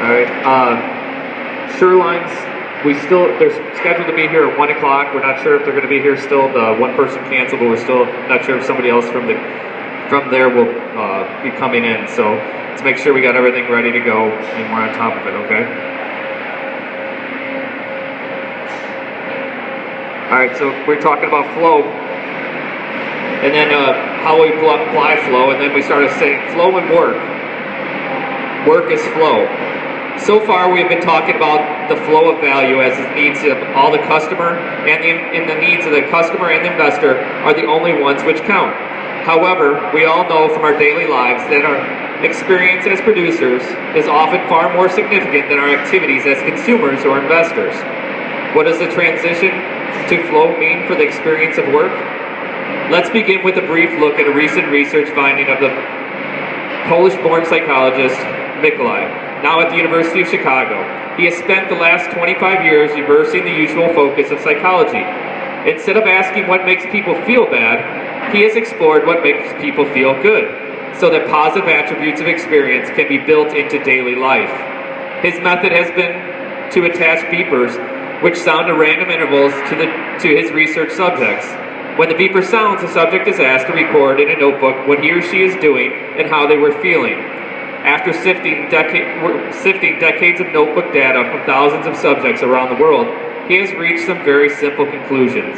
All right. Shorelines, they're scheduled to be here at 1 o'clock. We're not sure if they're going to be here still. The one person canceled, but we're still not sure if somebody else from there will be coming in. So let's make sure we got everything ready to go and we're on top of it, okay? All right, so we're talking about flow. And then how we apply flow, and then we started saying flow and work. Work is flow. So far, we've been talking about the flow of value as the needs of all the customer, and the needs of the customer and the investor are the only ones which count. However, we all know from our daily lives that our experience as producers is often far more significant than our activities as consumers or investors. What does the transition to flow mean for the experience of work? Let's begin with a brief look at a recent research finding of the Polish-born psychologist Mikołaj, now at the University of Chicago. He has spent the last 25 years reversing the usual focus of psychology. Instead of asking what makes people feel bad, he has explored what makes people feel good, so that positive attributes of experience can be built into daily life. His method has been to attach beepers, which sound at random intervals, to his research subjects. When the beeper sounds, the subject is asked to record in a notebook what he or she is doing and how they were feeling. After sifting decades of notebook data from thousands of subjects around the world, he has reached some very simple conclusions.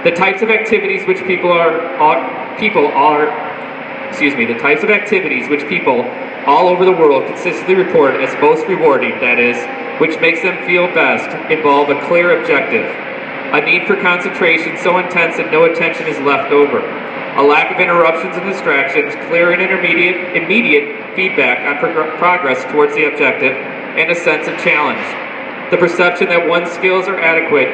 The types of activities which people all over the world consistently report as most rewarding, that is, which makes them feel best, involve a clear objective, a need for concentration so intense that no attention is left over, a lack of interruptions and distractions, clear and immediate feedback on progress towards the objective, and a sense of challenge. The perception that one's skills are adequate,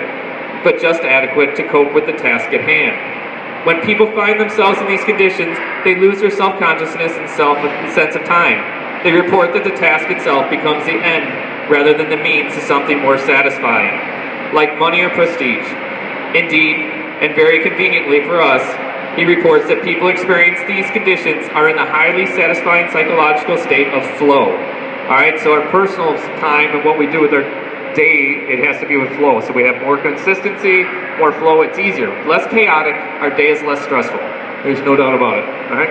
but just adequate to cope with the task at hand. When people find themselves in these conditions, they lose their self-consciousness and sense of time. They report that the task itself becomes the end rather than the means to something more satisfying, like money or prestige. Indeed, and very conveniently for us, he reports that people experience these conditions are in the highly satisfying psychological state of flow. All right, so our personal time and what we do with our day, it has to be with flow. So we have more consistency, more flow, it's easier. Less chaotic, our day is less stressful. There's no doubt about it. All right.